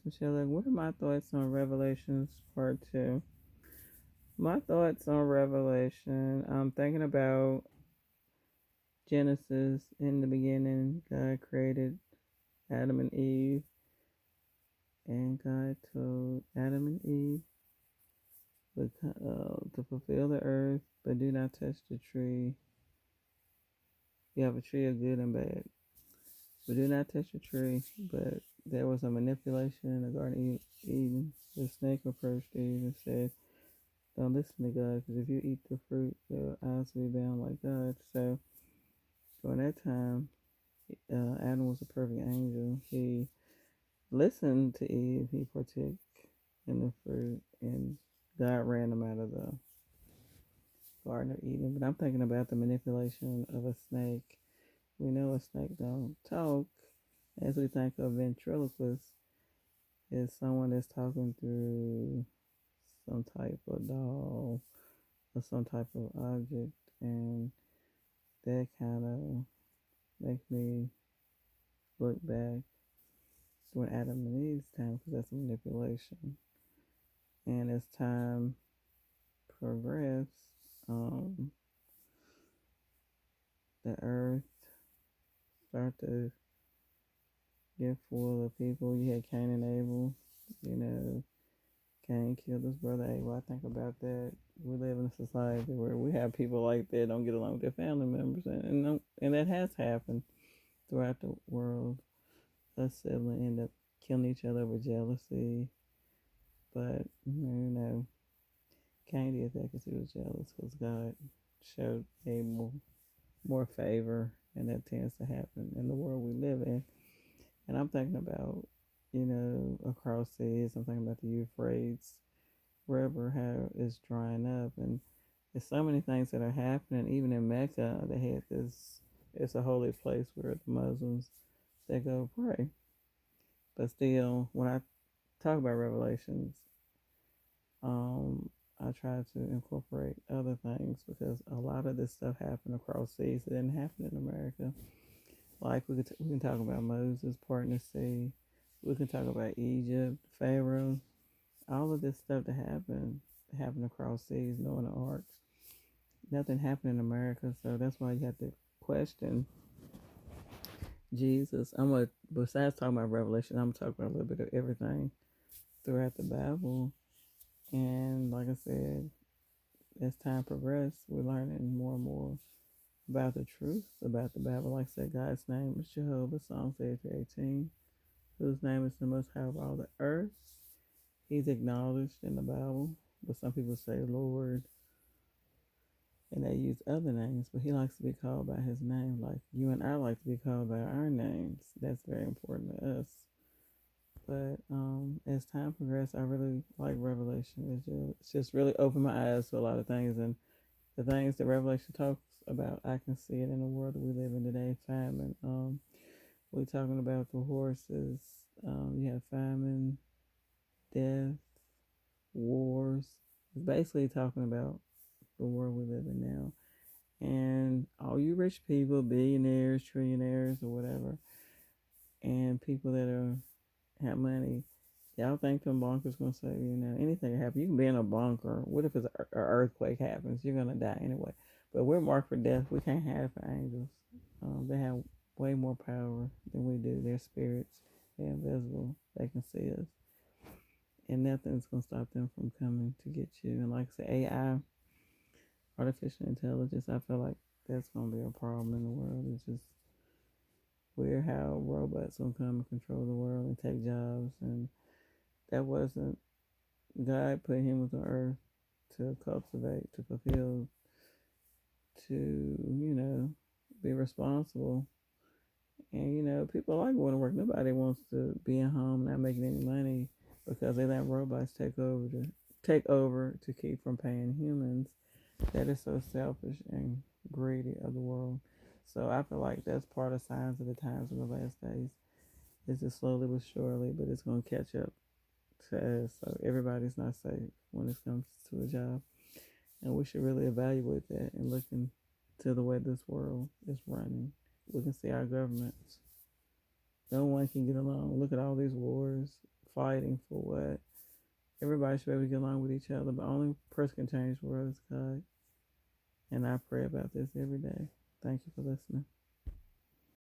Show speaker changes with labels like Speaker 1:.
Speaker 1: Michelle. Like, what are my thoughts on Revelations Part 2? My thoughts on Revelation, I'm thinking about Genesis. In the beginning, God created Adam and Eve, and God told Adam and Eve to fulfill the earth, but do not touch the tree. You have a tree of good and bad, but do not touch the tree. But there was a manipulation in the Garden of Eden. The snake approached Eve and said, "Don't listen to God, because if you eat the fruit, your eyes will be bound like God." So during that time, Adam was a perfect angel. He listened to Eve. He partook in the fruit, and God ran him out of the Garden of Eden. But I'm thinking about the manipulation of a snake. We know a snake don't talk. As we think of ventriloquist, is someone that's talking through some type of doll or some type of object, and that kind of makes me look back to when Adam and Eve's time, because that's manipulation. And as time progressed, um, the earth started to get full of people. You had Cain and Abel. You know, Cain killed his brother Abel. I think about that. We live in a society where we have people like that don't get along with their family members, and that has happened throughout the world. A sibling end up killing each other over jealousy, but Cain did that because he was jealous, because God showed Abel more favor, and that tends to happen in the world we live in. And I'm thinking about, across seas. I'm thinking about the Euphrates River, how it's drying up, and there's so many things that are happening. Even in Mecca, they had this. It's a holy place where the Muslims they go pray. But still, when I talk about Revelations, um, I try to incorporate other things, because a lot of this stuff happened across seas. It didn't happen in America. Like we can talk about Moses parting the sea. We can talk about Egypt, Pharaoh, all of this stuff that happened across seas, knowing the arcs. Nothing happened in America, so that's why you have to question Jesus. Besides talking about Revelation, I'm talking about a little bit of everything throughout the Bible. And like I said, as time progressed, we're learning more and more about the truth about the Bible. Like I said, God's name is Jehovah, Psalm 33:18, whose name is the most high of all the earth. He's acknowledged in the Bible, but some people say Lord, and they use other names, but he likes to be called by his name, like you and I like to be called by our names. That's very important to us. But as time progressed, I really like Revelation. It's just really opened my eyes to a lot of things, and the things that Revelation talks about, I can see it in the world that we live in today. Famine. We're talking about the horses. You have famine, death, wars. It's basically talking about the world we live in now. And all you rich people, billionaires, trillionaires, or whatever, and people that have money, y'all think them bunkers gonna save you? Now anything can happen. You can be in a bunker. What if it's an earthquake happens? You're gonna die anyway. But we're marked for death. We can't have angels. They have way more power than we do. They're spirits. They're invisible. They can see us, and nothing's gonna stop them from coming to get you. And like I said, AI, artificial intelligence, I feel like that's gonna be a problem in the world. It's just weird how robots gonna come and control the world and take jobs, and that wasn't God put humans on earth to cultivate, to fulfill, to be responsible. And people like going to work. Nobody wants to be at home not making any money, because they let robots take over to keep from paying humans. That is so selfish and greedy of the world. So I feel like that's part of signs of the times of the last days. It's just slowly but surely, but it's gonna catch up to us. So everybody's not safe when it comes to a job, and we should really evaluate that and look into the way this world is running. We can see our governments. No one can get along. Look at all these wars, fighting for what. Everybody should be able to get along with each other, but only person can change the world is God. And I pray about this every day. Thank you for listening.